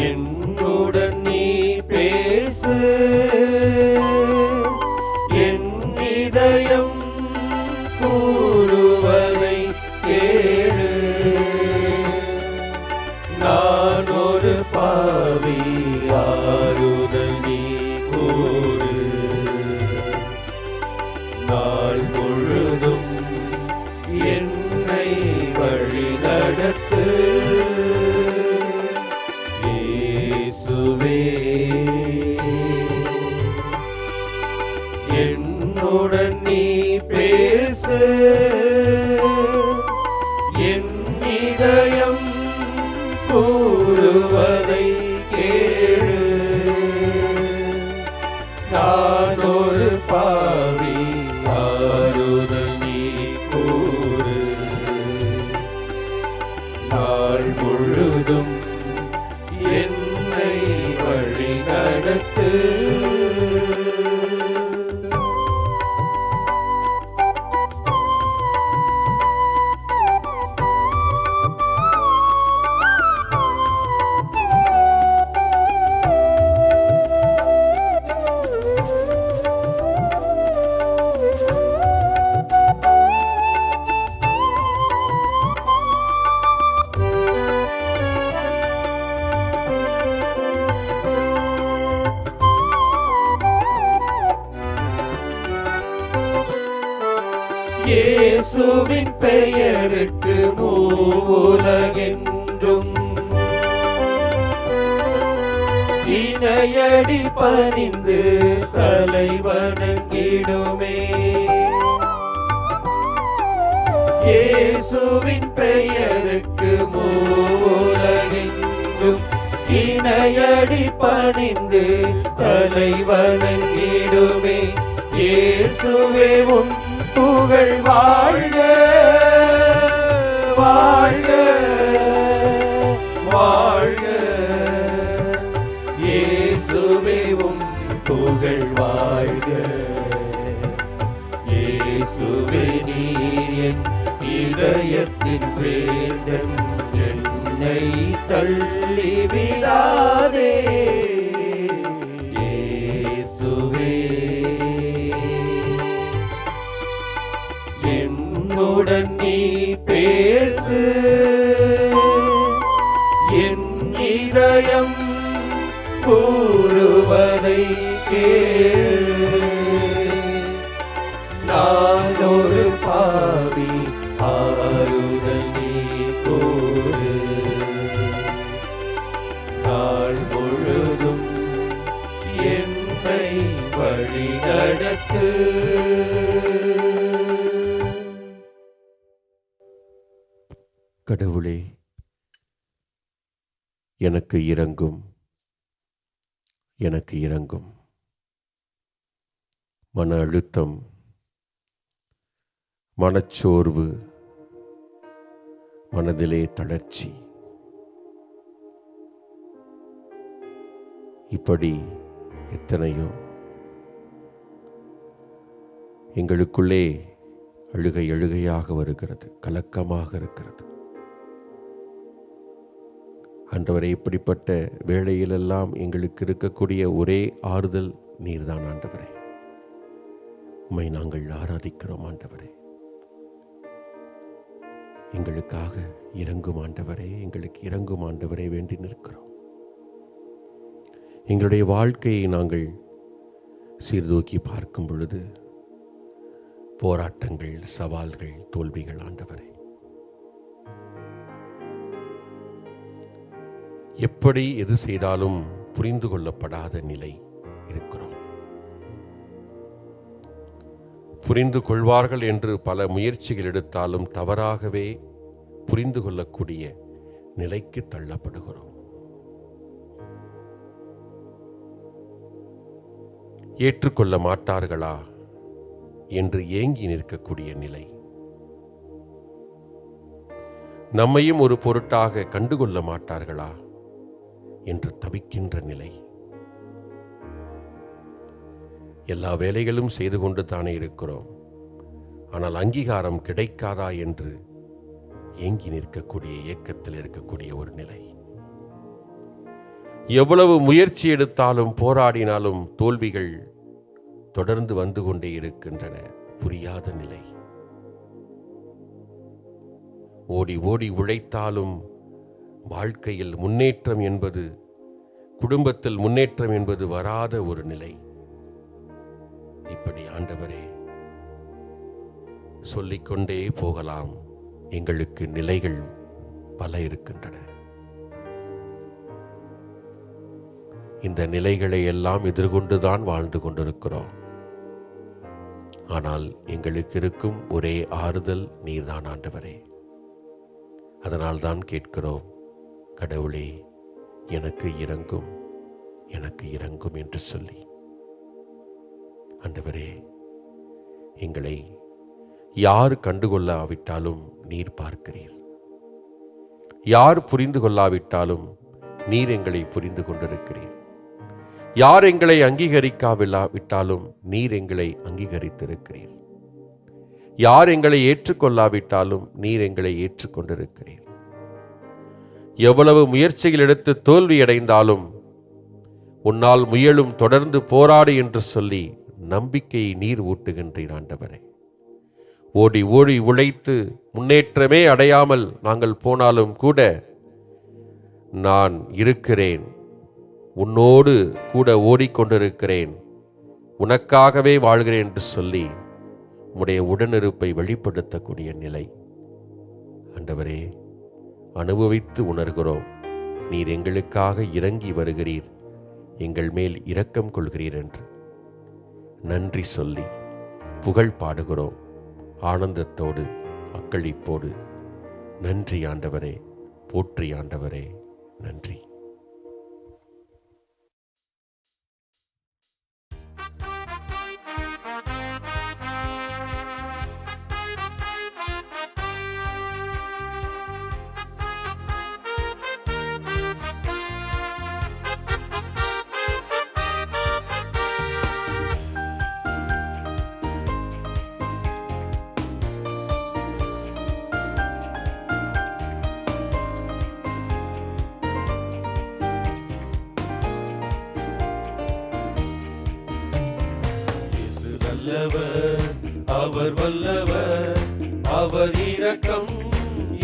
என்னுடன் நீ பேசு, என் இதயம் கூறுவதை கேளு. நான் ஒரு பாவி, ஆறுதல் நீ கூறு. நாள் முழுதும் என்னை வழி நடத்து. இயேசுவே, என்னுடன் நீ பேசு, என் இதயம் கூறுவதை கேளு. நான் ஒரு பாவி, ஆறுதல் நீ கூறு. நாள் முழுதும் என்னை வழி நடத்து. இயேசுவின் பெயருக்கு மூவுலகென்றும் இணையடி பணிந்து தலை வணங்கிடுமே. இயேசுவின் பெயருக்கு மூவுலகென்றும் இணையடி பணிந்து தலை வணங்கிடுமே. இயேசுவே உன் புகழ் வாழ்க, வாழ்க, வாழ்க. இயேசுவே உம் புகழ் வாழ்க. இயேசுவே நீர் என் இதயத்தின் வேந்தன், என்னை தள்ளிவிடாதே. இயேசுவே, என்னுடன் நீ பேசு, என் இதயம் கூறுவதை கேளு. நான் ஒரு பாவி, ஆறுதல் நீ கூறு. நாள் முழுதும் என்னை வழி நடத்து. கடவுளே, எனக்கு இரங்கும், எனக்கு இரங்கும். மன அழுத்தம், மனச்சோர்வு, மனதிலே தளர்ச்சி, இப்படி எத்தனையோ எங்களுக்குள்ளே அழுகையாக வருகிறது, கலக்கமாக இருக்கிறது. ஆண்டவரே, இப்படிப்பட்ட வேளையிலெல்லாம் எங்களுக்கு இருக்கக்கூடிய ஒரே ஆறுதல் நீர்தான் ஆண்டவரே. உம்மை நாங்கள் ஆராதிக்கிறோம் ஆண்டவரே. எங்களுக்காக இறங்கும் ஆண்டவரே, எங்களுக்கு இறங்கும் ஆண்டவரே வேண்டி நிற்கிறோம். எங்களுடைய வாழ்க்கையை நாங்கள் சீர்தூக்கி பார்க்கும் பொழுது போராட்டங்கள், சவால்கள், தோல்விகள் ஆண்டவரே. எப்படி எது செய்தாலும் புரிந்து கொள்ளப்படாத நிலை இருக்கிறோம். புரிந்து கொள்வார்கள் என்று பல முயற்சிகள் எடுத்தாலும் தவறாகவே புரிந்து கொள்ளக்கூடிய நிலைக்கு தள்ளப்படுகிறோம். ஏற்றுக்கொள்ள மாட்டார்களா என்று ஏங்கி நிற்கக்கூடிய நிலை, நம்மையும் ஒரு பொருட்டாக கண்டுகொள்ள மாட்டார்களா என்று தவிக்கின்ற நிலை. எல்லா வேலைகளும் செய்து கொண்டு தானே இருக்கிறோம், ஆனால் அங்கீகாரம் கிடைக்காதா என்று ஏங்கி நிற்கக்கூடிய, ஏக்கத்தில் இருக்கக்கூடிய ஒரு நிலை. எவ்வளவு முயற்சி எடுத்தாலும் போராடினாலும் தோல்விகள் தொடர்ந்து வந்து கொண்டே இருக்கின்றன. புரியாத நிலை. ஓடி ஓடி உழைத்தாலும் வாழ்க்கையில் முன்னேற்றம் என்பது, குடும்பத்தில் முன்னேற்றம் என்பது வராத ஒரு நிலை. இப்படி ஆண்டவரே சொல்லிக்கொண்டே போகலாம். எங்களுக்கு நிலைகள் பல இருக்கின்றன. இந்த நிலைகளை எல்லாம் எதிர்கொண்டுதான் வாழ்ந்து கொண்டிருக்கிறோம். ஆனால் எங்களுக்கு இருக்கும் ஒரே ஆறுதல் நீர்தான் ஆண்டவரே. அதனால்தான் கேட்கிறோம், கடவுளே எனக்கு இறங்கும், எனக்கு இறங்கும் என்று சொல்லி. ஆண்டவரே, எங்களை யார் கண்டுகொள்ளாவிட்டாலும் நீர் பார்க்கிறீர். யார் புரிந்து கொள்ளாவிட்டாலும் நீர் எங்களை புரிந்து கொண்டிருக்கிறீர். யார் எங்களை அங்கீகரிக்காவிட்டாலும் நீர் எங்களை அங்கீகரித்திருக்கிறீர். யார் எங்களை ஏற்றுக்கொள்ளாவிட்டாலும் நீர் எங்களை ஏற்றுக்கொண்டிருக்கிறீர். எவ்வளவு முயற்சிகள் எடுத்து தோல்வியடைந்தாலும் உன்னால் முயலும், தொடர்ந்து போராடு என்று சொல்லி நம்பிக்கையை நீர் ஊட்டுகின்றீர் ஆண்டவரே. ஓடி ஓடி உழைத்து முன்னேற்றமே அடையாமல் நாங்கள் போனாலும் கூட நான் இருக்கிறேன், உன்னோடு கூட ஓடிக்கொண்டிருக்கிறேன், உனக்காகவே வாழ்கிறேன் என்று சொல்லி உம்முடைய உடனிருப்பை வெளிப்படுத்தக்கூடிய நிலை ஆண்டவரே அனுபவித்து உணர்கிறோம். நீர் எங்களுக்காக இறங்கி வருகிறீர், எங்கள் மேல் இரக்கம் கொள்கிறீர் என்று நன்றி சொல்லி புகழ் பாடுகிறோம். ஆனந்தத்தோடு, அக்களிப்போடு நன்றி ஆண்டவரே, போற்றி ஆண்டவரே, நன்றி. அவர் வல்லவர், அவர் இரக்கம்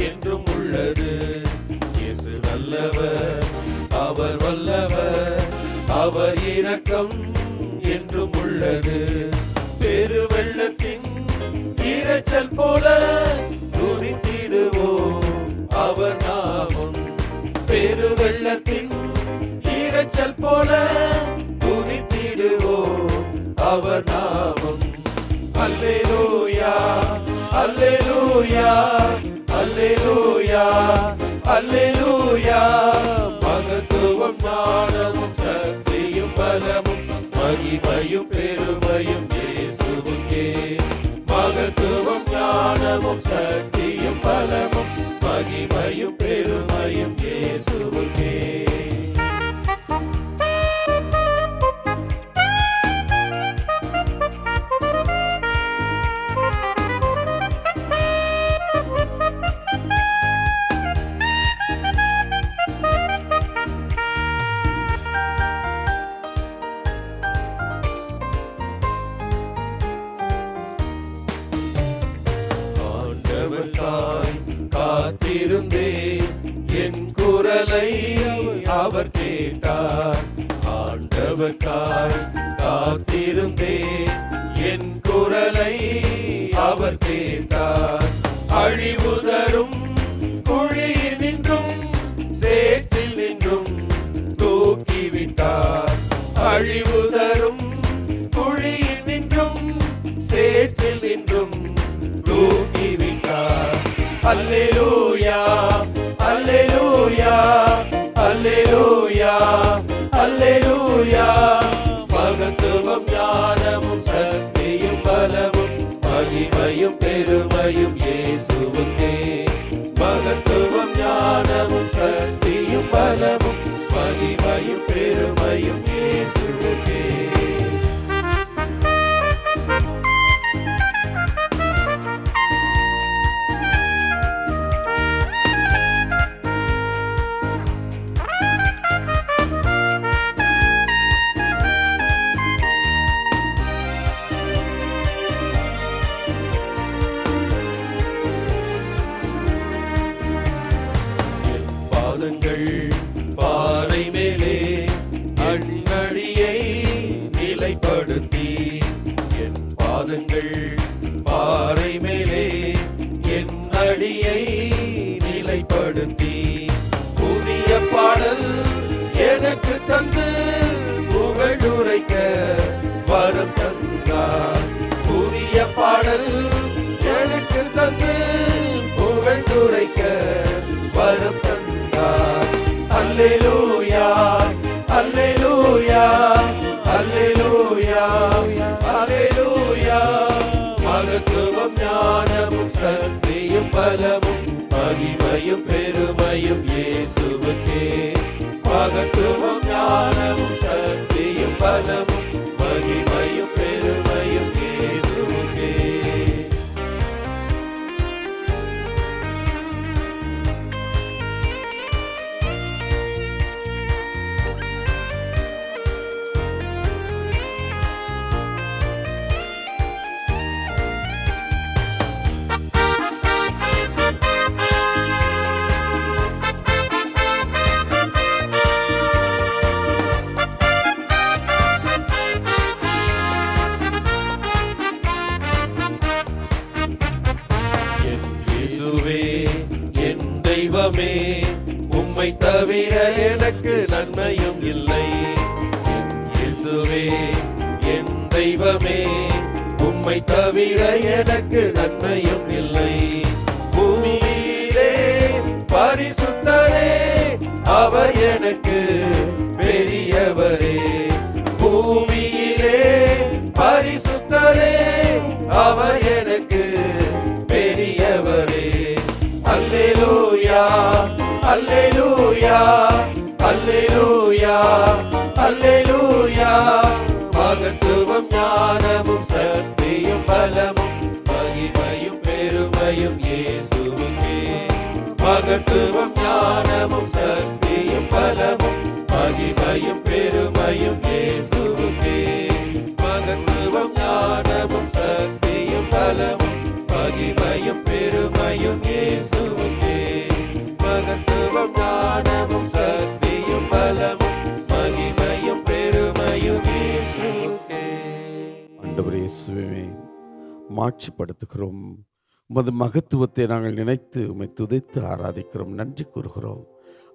என்றும் உள்ளது. இயேசு நல்லவர், அவர் வல்லவர், அவர் இரக்கம் என்றும் உள்ளது. பெருவெள்ளத்தின் இரைச்சல் போல துதித்திடுவோம் அவர் நாமம். பெருவெள்ளத்தின் இரைச்சல் போல துதித்திடுவோம் அவர் நாமம். அல்லேலூயா, அல்லேலூயா, அல்லேலூயா, அல்லேலூயா. மகத்துவம், ஞானமும், சக்தியும், பலமும், மகிமையும், பெருமையும் ஞானமும் சக்தியும் பலமும் மகிமையும் பெருமையும் இயேசுவுக்கே. ஆண்டவர்க்காய் காத்திருந்தேன், என் குரலை அவர் கேட்டார். ஆண்டவர்க்காய் காத்திருந்தேன், என் குரலை அவர் கேட்டார். அழிவு தரும் குழியில் நின்றும் சேற்றில் நின்றும் தூக்கிவிட்டார். அழிவு தரும் குழியில் நின்றும் சேற்றில் நின்றும் தூக்கிவிட்டார். அல்லேலூயா அல்லேலூயா அல்லேலூயா அல்லேலூயா. மகத்துவம் ஞானமும் சக்தியும் பலமும் மகிமையும் பெருமையும் இயேசுவுக்கே. மகத்துவம் ஞானமும் சக்தியும் பலமும் மகிமையும் பெருமையும் இயேசுவுக்கே. பாறை மேலே அடியை நிலைப்படுத்தி, என் பாதங்கள் பாறை மேலே என் அடியை நிலைப்படுத்தி, புதிய பாடல் எனக்கு தந்து புகழுரைக்க வரம் தந்தார். புதிய பாடல் எனக்கு தந்து புகழுரைக்க வரம் தந்தார். அல்லேலூயா அல்லேலூயா அல்லேலூயா அல்லேலூயா. மகத்துவம் ஞானமும் சக்தியும் பலமும் மகிமையும் பெருமையும் இயேசுவுக்கே. மகத்துவம் ஞானமும் சக்தியும் பலமும் மகிமையும் பெருமையும் இயேசுவுக்கே. என் தெய்வமே, உம்மை தவிர எனக்கு நன்மையும் இல்லை. இயேசுவே என் தெய்வமே, உம்மை தவிர எனக்கு நன்மையும் இல்லை. பூமியிலே பரிசுத்தரே, அவர் எனக்கு பெரியவரே. பூமியிலே பரிசுத்தரே, அவர் எனக்கு பெரியவரே. அல்லேலூயா அல்லேலூயா அல்லேலூயா அல்லேலூயா. மகத்துவம் ஞானமும் சக்தியும் பலமும் மகிமையும் பெருமையும் இயேசுவுக்கே. மகத்துவம் ஞானமும் சக்தியும் பலமும் மகிமையும் பெருமையும் இயேசுவுக்கே. மகத்துவம் ஞானமும் சக்தியும் பலமும் மகிமையும் பெருமையும் இயேசுவுக்கே. மகத்துவம் ஞானமும் சக்தியும் பலமும் மகிமையும் பெருமையும் இயேசுவுக்கே. ஆண்டவரே இயேசுவே, மாட்சிப்படுத்துகிறோம். உமது மகத்துவத்தை நாங்கள் நினைத்து உம்மை துதித்து ஆராதிக்கிறோம், நன்றி கூறுகிறோம்.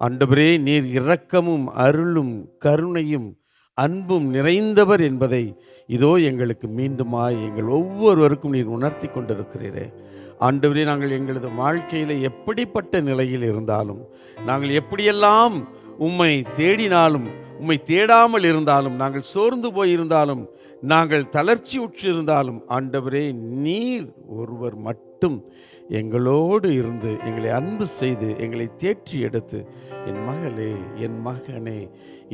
ஆண்டவரே, நீர் இரக்கமும் அருளும் கருணையும் அன்பும் நிறைந்தவர் என்பதை இதோ எங்களுக்கு மீண்டுமாய் எங்கள் ஒவ்வொருவருக்கும் நீர் உணர்த்தி கொண்டிருக்கிறீரே. ஆண்டவரே, நாங்கள் எங்களது வாழ்க்கையில் எப்படிப்பட்ட நிலையில் இருந்தாலும், நாங்கள் எப்படியெல்லாம் உம்மை தேடினாலும், உம்மை தேடாமல் இருந்தாலும், நாங்கள் சோர்ந்து போயிருந்தாலும், நாங்கள் தளர்ச்சி உற்றிருந்தாலும், ஆண்டவரே நீர் ஒருவர் மட்டும் மட்டும் எங்களோடு இருந்து எங்களை அன்பு செய்து எங்களை தேற்றி எடுத்து, என் மகளே, என் மகனே,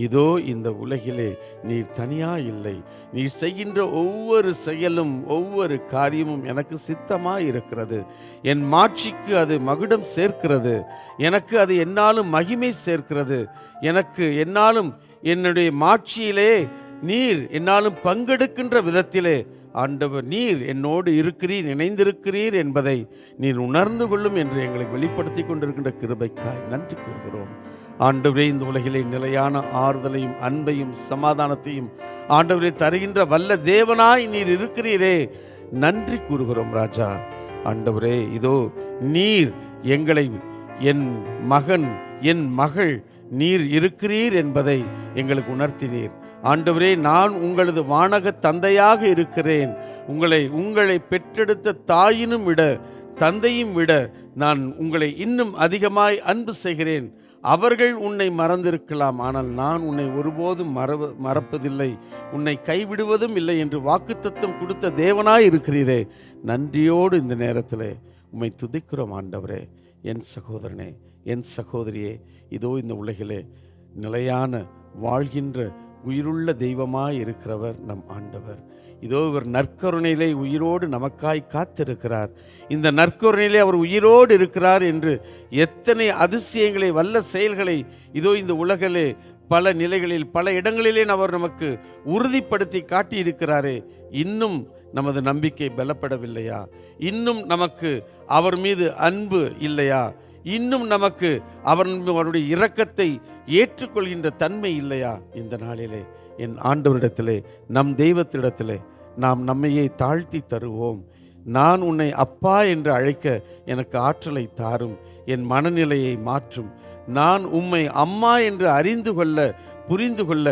இதோ இந்த உலகிலே நீர் தனியா இல்லை. நீர் செய்கின்ற ஒவ்வொரு செயலும் ஒவ்வொரு காரியமும் எனக்கு சித்தமாய் இருக்கிறது. என் மாட்சிக்கு அது மகுடம் சேர்க்கிறது. எனக்கு அது என்னாலும் மகிமை சேர்க்கிறது. எனக்கு என்னாலும் என்னுடைய மாட்சியிலே நீர் என்னாலும் பங்கெடுக்கின்ற விதத்திலே ஆண்டவர் நீர் என்னோடு இருக்கிறீர், இணைந்திருக்கிறீர் என்பதை நீர் உணர்ந்து கொள்ளும் என்று எங்களுக்கு வெளிப்படுத்தி கொண்டிருக்கின்ற கிருபைக்காய் நன்றி கூறுகிறோம். ஆண்டவரே, இந்த உலகிலே நிலையான ஆறுதலையும் அன்பையும் சமாதானத்தையும் ஆண்டவரே தருகின்ற வல்ல தேவனாய் நீர் இருக்கிறீரே, நன்றி கூறுகிறோம் ராஜா. ஆண்டவரே, இதோ நீர் எங்களை, என் மகன், என் மகள், நீர் இருக்கிறீர் என்பதை எங்களுக்கு உணர்த்தினீர். ஆண்டவரே, நான் உங்களது வானக தந்தையாக இருக்கிறேன். உங்களை பெற்றெடுத்த தாயினும் விட, தந்தையும் விட நான் உங்களை இன்னும் அதிகமாய் அன்பு செய்கிறேன். அவர்கள் உன்னை மறந்திருக்கலாம், ஆனால் நான் உன்னை ஒருபோதும் மறப்பதில்லை, உன்னை கைவிடுவதும் இல்லை என்று வாக்குத்தத்தம் கொடுத்த தேவனாய் இருக்கிறீரே, நன்றியோடு இந்த நேரத்தில் உம்மை துதிக்கிறோம். ஆண்டவரே, என் சகோதரனே, என் சகோதரியே, இதோ இந்த உலகிலே நிலையான வாழ்கின்ற உயிருள்ள தெய்வமாய் இருக்கிறவர் நம் ஆண்டவர். இதோ இவர் நற்கருணையிலே உயிரோடு நமக்காய் காத்திருக்கிறார். இந்த நற்கருணையிலே அவர் உயிரோடு இருக்கிறார் என்று எத்தனை அதிசயங்களை, வல்ல செயல்களை இதோ இந்த உலகிலே பல நிலைகளில் பல இடங்களிலே அவர் நமக்கு உறுதிப்படுத்தி காட்டியிருக்கிறாரே. இன்னும் நமது நம்பிக்கை பலப்படவில்லையா? இன்னும் நமக்கு அவர் மீது அன்பு இல்லையா? இன்னும் நமக்கு அவருடைய இரக்கத்தை ஏற்றுக்கொள்கின்ற தன்மை இல்லையா? இந்த நாளிலே என் ஆண்டவரிடத்திலே, நம் தெய்வத்திடத்திலே நாம் நம்மையே தாழ்த்தி தருவோம். நான் உன்னை அப்பா என்று அழைக்க எனக்கு ஆற்றலை தாரும், என் மனநிலையை மாற்றும். நான் உம்மை அம்மா என்று அறிந்து கொள்ள, புரிந்து கொள்ள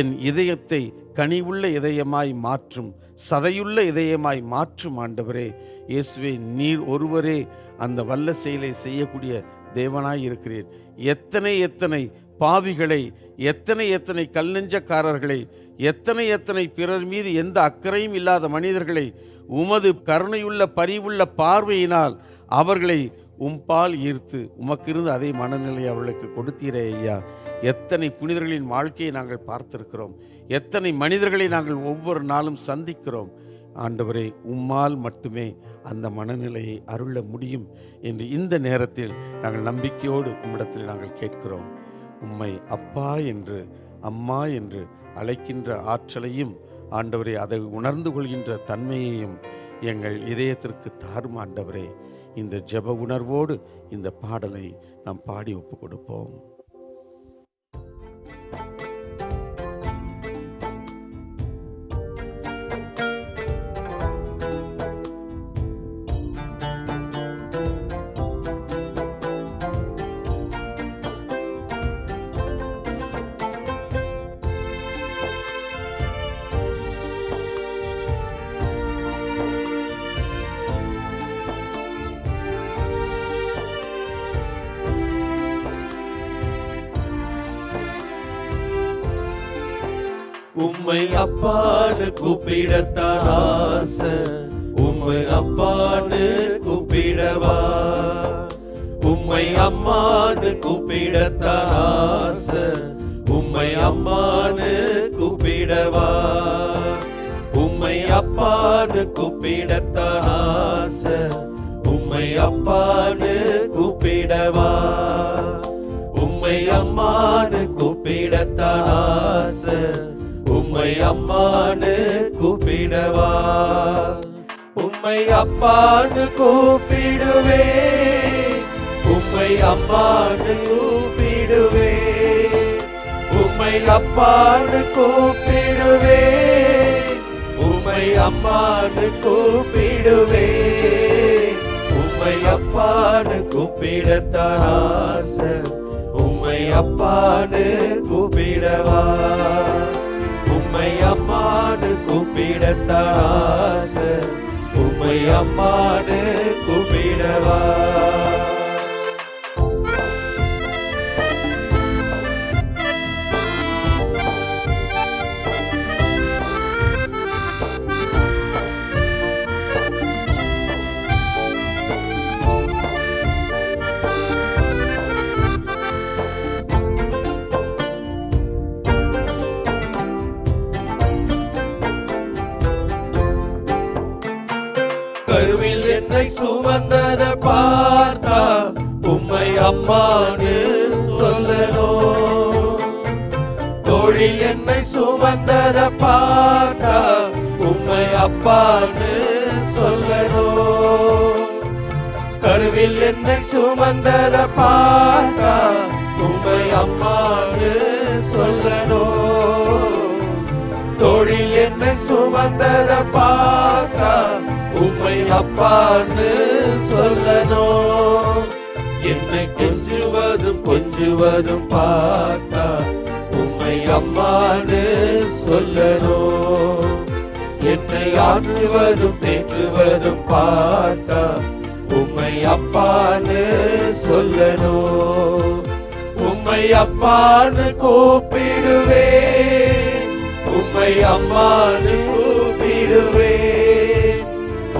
என் இதயத்தை கனிவுள்ள இதயமாய் மாற்றும், சதையுள்ள இதயமாய் மாற்றும். ஆண்டவரே இயேசுவே, நீர் ஒருவரே அந்த வல்ல செயலை செய்யக்கூடிய தேவனாய் இருக்கிறீர். எத்தனை பாவிகளை, எத்தனை கல்நெஞ்சக்காரர்களை, எத்தனை பிறர் மீது எந்த அக்கறையும் இல்லாத மனிதர்களை உமது கருணையுள்ள பரிவுள்ள பார்வையினால் அவர்களை உம்பால் ஈர்த்து உமக்கிருந்து அதே மனநிலை அவர்களுக்கு கொடுத்தீரே ஐயா. எத்தனை புனிதர்களின் வாழ்க்கையை நாங்கள் பார்த்திருக்கிறோம், எத்தனை மனிதர்களை நாங்கள் ஒவ்வொரு நாளும் சந்திக்கிறோம். ஆண்டவரே, உம்மால் மட்டுமே அந்த மனநிலையை அருள முடியும் என்று இந்த நேரத்தில் நாங்கள் நம்பிக்கையோடு உம்மிடத்தில் நாங்கள் கேட்கிறோம். உம்மை அப்பா என்று, அம்மா என்று அழைக்கின்ற ஆற்றலையும் ஆண்டவரே, அதை உணர்ந்து கொள்கின்ற தன்மையையும் எங்கள் இதயத்திற்கு தாரும் ஆண்டவரே. இந்த ஜெப உணர்வோடு இந்த பாடலை நாம் பாடி ஒப்பு கொடுப்போம். உம்மை அப்பான்னு கூப்பிடத்தான் ஆசை, உம்மை அப்பான்னு கூப்பிடவா? உம்மை அம்மான்னு கூப்பிடத்தான் ஆசை, உம்மை அம்மான்னு கூப்பிடவா? உம்மை அப்பான்னு கூப்பிடத்தான் ஆசை, உம்மை அப்பான்னு கூப்பிடவா? உம்மை அம்மான்னு கூப்பிடத்தான் ஆசை, உம்மை அம்மான்னு கூப்பிடவா? உம்மை அப்பான்னு கூப்பிடுவே, உம்மை அம்மான்னு கூப்பிடுவே, உம்மை அப்பான்னு கூப்பிடுவே, உம்மை அம்மான்னு கூப்பிடுவே. உம்மை அப்பான்னு கூப்பிடத்தான் ஆசை, உம்மை அப்பான்னு கூப்பிடவா? உம்மை அம்மான்னு கூப்பிடத்தான் ஆசை, உம்மை அம்மான்னு கூப்பிடவா? அம்மான்னு சொல்லணும். தோழில் என்னை சுமந்தத பார்த்தா உம்மை அப்பான்னு சொல்லணும். கருவில் என்னை சுமந்தத பார்த்தா உம்மை அம்மான்னு சொல்லணும். தோழில் என்னை சுமந்தத பார்த்தா உம்மை அப்பான்னு சொல்லணும். என்னை கொஞ்சுவதும் கொஞ்சுவதும் பார்த்தா உம்மை அம்மான்னு சொல்லணும். என்னை ஆற்றுவதும் தேற்றுவதும் பார்த்தா உம்மை அப்பான்னு சொல்லணும். உம்மை அப்பான்னு கூப்பிடுவேன், உம்மை அம்மான்னு கூப்பிடுவேன்.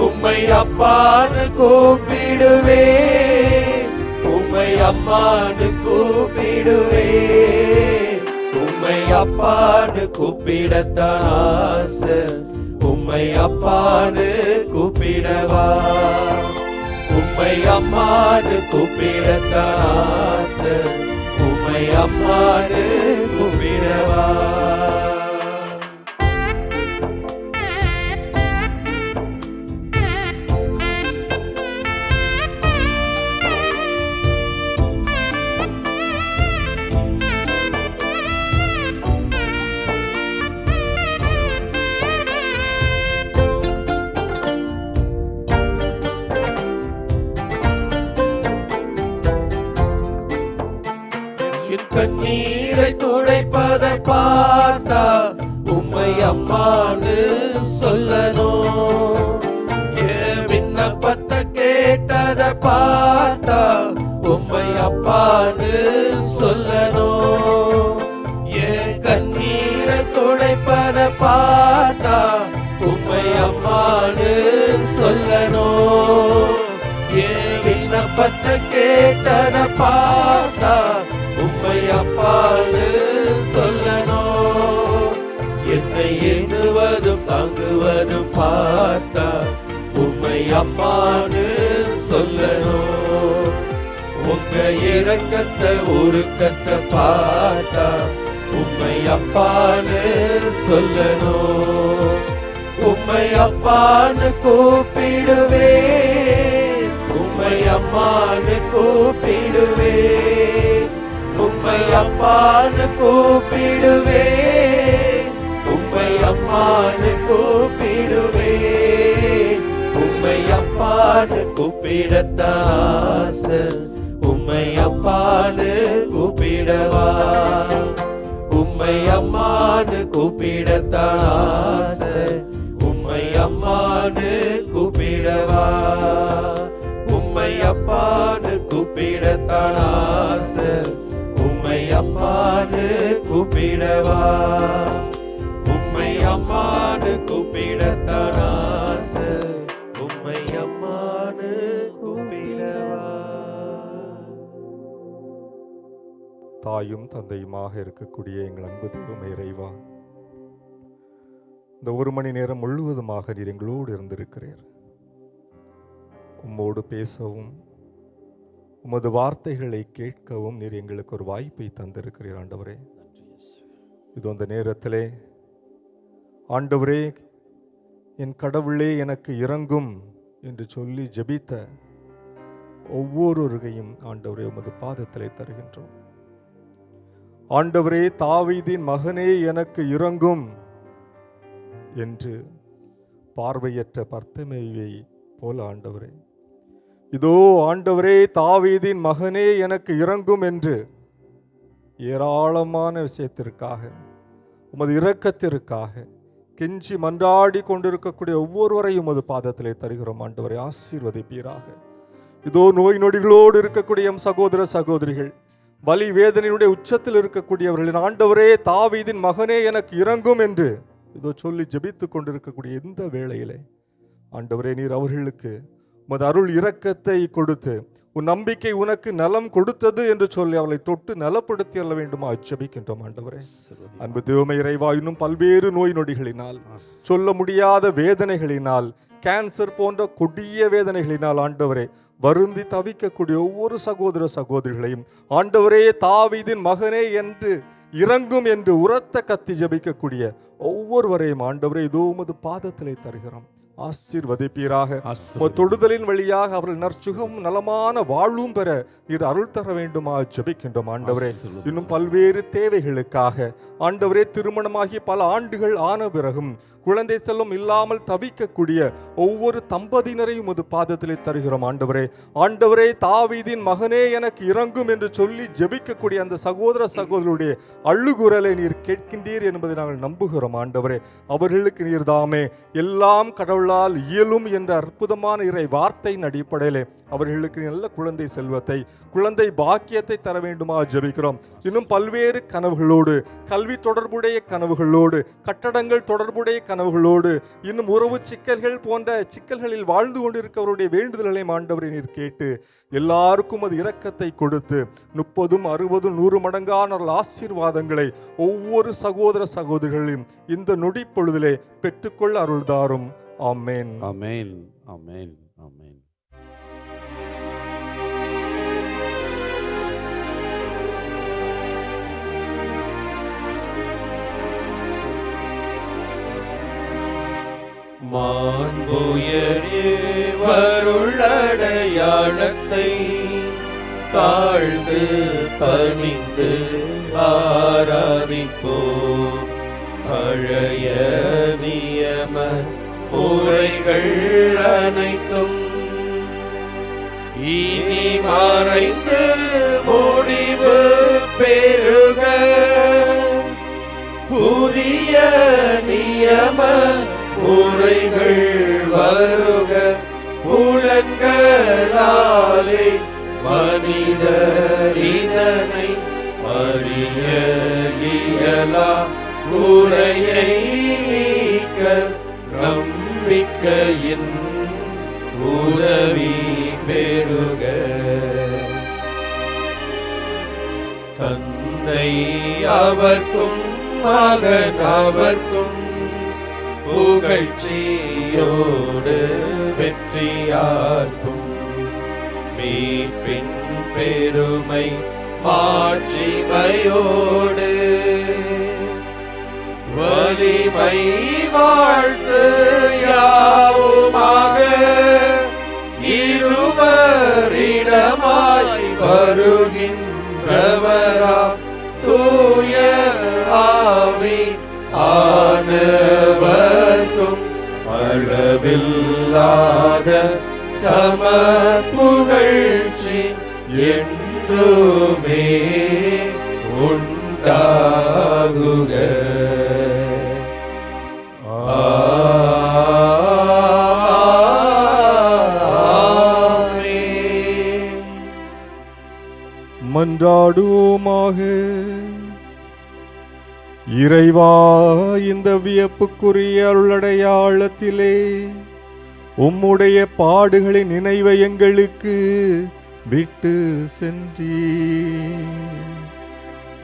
உம்மை அப்பான்னு கூப்பிடுவேன், உம்மை அம்மான்னு கூப்பிடுவேன். உம்மை அப்பான்னு கூப்பிடத்தான் ஆசை, உம்மை அப்பான்னு கூப்பிடவா. உம்மை அம்மான்னு கூப்பிடத்தான் ஆசை, உம்மை அம்மான்னு கூப்பிடவா. என் கண்ணீரை துடைப்பதை பார்த்தா உம்மை அம்மான்னு சொல்லணும். என் விண்ணப்பத்தை கேட்டதை பார்த்தா உம்மை அப்பான்னு சொல்லணும். என் கண்ணீரை துடைப்பதை பார்த்தா உம்மை அம்மான்னு சொல்லணும். என் விண்ணப்பத்தை கேட்டதை பார்த்தா உம்மை அப்பான்னு சொல்லணும். என்னை ஏற்றுவதும் தாங்குவதும் பார்த்தா உம்மை அப்பான்னு சொல்லணும். உங்க இரக்கத்தை உருக்கத்தை பார்த்தா உம்மை அப்பான்னு சொல்லணும். உம்மை அப்பான்னு கூப்பிடுவேன், உம்மை அம்மான்னு கூப்பிடுவேன். உம்மை அப்பான்னு கூப்பிடுவேன், உம்மை அம்மான்னு கூப்பிடுவேன். உம்மை அப்பான்னு கூப்பிடத்தான் ஆசை, உம்மை அப்பான்னு கூப்பிடவா. உம்மை அம்மான்னு கூப்பிடத்தான் ஆசை, உம்மை அம்மான்னு கூப்பிடவா. உம்மை அப்பான்னு கூப்பிடத்தான் ஆசை, உம்மை அம்மான்னு கூப்பிடவா. உம்மை அம்மான்னு கூப்பிடத்தான் ஆசை, உம்மை அம்மான்னு கூப்பிடவா. தாயும் தந்தையுமாக இருக்கக்கூடிய எங்கள் அன்பு தெய்வமே இறைவா, இந்த ஒரு மணி நேரம் முழுவதுமாக நீர் எங்களோடு இருந்திருக்கிறீர். உம்மோடு பேசவும் உமது வார்த்தைகளை கேட்கவும் நீர் எங்களுக்கு ஒரு வாய்ப்பை தந்திருக்கிறீர் ஆண்டவரே. இது அந்த நேரத்திலே ஆண்டவரே என் கடவுளே எனக்கு இரங்கும் என்று சொல்லி ஜெபித்த ஒவ்வொருவரையும் ஆண்டவரே உமது பாதத்திலே தருகின்றோம். ஆண்டவரே தாவீதின் மகனே எனக்கு இரங்கும் என்று பார்வையற்ற பர்த்திமேயுவை போல ஆண்டவரே, இதோ ஆண்டவரே தாவீதின் மகனே எனக்கு இரங்கும் என்று ஏராளமான விஷயத்திற்காக உமது இரக்கத்திற்காக கெஞ்சி மன்றாடி கொண்டிருக்கக்கூடிய ஒவ்வொருவரையும் உமது பாதத்திலே தருகிறோம் ஆண்டவரை. ஆசீர்வதிப்பீராக. இதோ நோய் நொடிகளோடு இருக்கக்கூடிய எம் சகோதர சகோதரிகள், வலி வேதனையுடைய உச்சத்தில் இருக்கக்கூடியவர்களின் ஆண்டவரே தாவீதின் மகனே எனக்கு இரங்கும் என்று இதோ சொல்லி ஜெபித்து கொண்டிருக்கக்கூடிய இந்த வேளையிலே ஆண்டவரே நீர் அவர்களுக்கு உமது அருள் இரக்கத்தை கொடுத்து உன் நம்பிக்கை உனக்கு நலம் கொடுத்தது என்று சொல்லி அவளை தொட்டு நலப்படுத்தி அல்ல வேண்டுமா ஜெபிக்கின்றோம் ஆண்டவரே. அன்பு தேவமே இறைவா, இன்னும் பல்வேறு நோய் நொடிகளினால், சொல்ல முடியாத வேதனைகளினால், கேன்சர் போன்ற கொடிய வேதனைகளினால் ஆண்டவரே வருந்தி தவிக்கக்கூடிய ஒவ்வொரு சகோதர சகோதரிகளையும் ஆண்டவரே, தாவீதின் மகனே என்று இறங்கும் என்று உரத்த கத்தி ஜெபிக்கக்கூடிய ஒவ்வொருவரையும் ஆண்டவரே இதோ உமது பாதத்திலே தருகிறோம். ஆசீர்வதிப்பீராக. தொடுதலின் வழியாக அவர்கள் நற்சுகம் நலமான வாழ்வும் பெற இது அருள் தர வேண்டுமா ஜெபிக்கின்றோம் ஆண்டவரே. இன்னும் பல்வேறு தேவைகளுக்காக ஆண்டவரே, திருமணமாகி பல ஆண்டுகள் ஆன பிறகும் குழந்தை செல்லம் இல்லாமல் தவிக்கக்கூடிய ஒவ்வொரு தம்பதியினரையும் உமது பாதத்திலே தருகிறோம் ஆண்டவரே. ஆண்டவரே, தாவீதின் மகனே எனக்கு இறங்கும் என்று சொல்லி ஜெபிக்கக்கூடிய அந்த சகோதர சகோதரருடைய அழுகுரலை நீர் கேட்கின்றீர் என்பதை நாங்கள் நம்புகிறோம் ஆண்டவரே. அவர்களுக்கு நீர் தாமே எல்லாம் கடவுளால் இயலும் என்ற அற்புதமான இறை வார்த்தையின் அடிப்படையிலே அவர்களுக்கு நல்ல குழந்தை செல்வத்தை, குழந்தை பாக்கியத்தை தர வேண்டுமா ஜெபிக்கிறோம். இன்னும் பல்வேறு கனவுகளோடு, கல்வி தொடர்புடைய கனவுகளோடு, கட்டடங்கள் தொடர்புடைய கனவுகளோடு, இன்னும் உறவு சிக்கல்கள் போன்ற சிக்கல்களில் வாழ்ந்து கொண்டிருக்கிறவருடைய வேண்டுதல்களை ஆண்டவரை நீர் கேட்டு எல்லாருக்கும் அது இரக்கத்தை கொடுத்து 30, 60, 100 மடங்கான ஆசீர்வாதங்களை ஒவ்வொரு சகோதர சகோதரிகளையும் இந்த நொடி பொழுதிலே பெற்றுக்கொள்ள அருள்தாரும். ஆமென். ஆமென். ஆமென். ஆமென். மாண்புயர்வருளடையாளத்தை தாழ்ந்து பணிந்து ஆராதிப்போம். பழைய நியம முறைகள் அனைத்தும் இனி மறைந்து முடிவு பெறுக. புதிய நியம முறைகள் வருக. புலன்களாலே மனிதர் இதனை அறிய இயலா. குறையை நீக்க நம்பிக்கையின் உதவி பெறுக. தந்தை அவர்க்கும் மகன் அவர்க்கும் புகழ்ச்சியோடு வெற்றியார்க்கும் மீட்பின் பெருமை மாட்சிமையோடு வலிமை வாழ்த்து யாவுமாக இருவரிடமாய் வருகின்றவரா தூய ஆவி ஆனவர்க்கும் அளவில்லாத சம புகழ்ச்சி என்றுமே உண்டாகுக. மன்றாடுவோமாக. இறைவா, இந்த வியப்புக்குரிய அருளடையாளத்திலே உம்முடைய பாடுகளின் நினைவை எங்களுக்கு விட்டு சென்றீர்.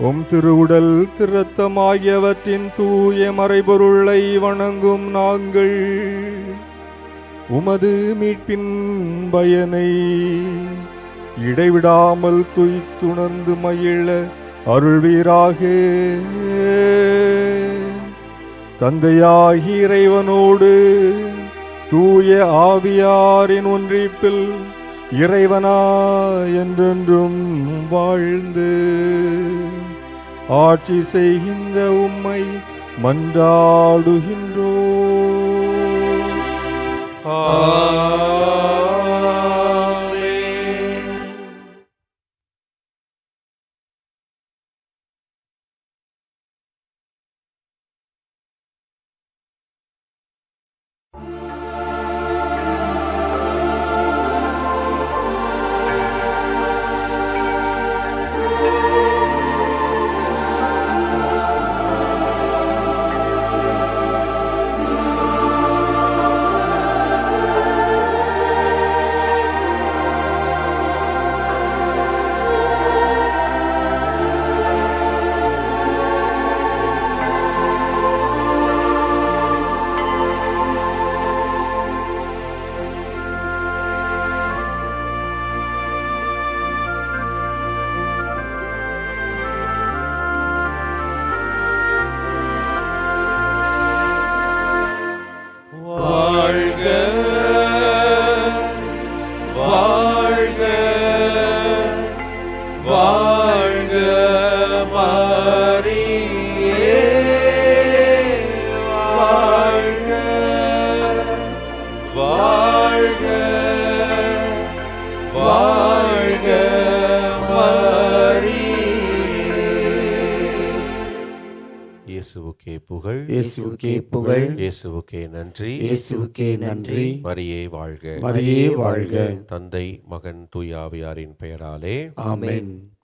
உம் திருவுடல் திருத்தமாகியவற்றின் தூய மறைபொருளை வணங்கும் நாங்கள் உமது மீட்பின் பயனை இடைவிடாமல் துய்த்துணர்ந்து மகிழ அருள்வீராக. தந்தையாகி இறைவனோடு தூய ஆவியாரின் ஒன்றிப்பில் இறைவனா என்றென்றும் வாழ்ந்து ஆட்சி செய்கின்ற உம்மை மன்றாடுகின்றோ. இயேசுவுக்கே புகழ், இயேசுவுக்கே புகழ், இயேசுவுக்கே நன்றி, இயேசுவுக்கே நன்றி. மரியே வாழ்க. மரியே வாழ்க. தந்தை, மகன், தூய ஆவியாரின் பெயராலே ஆமென்.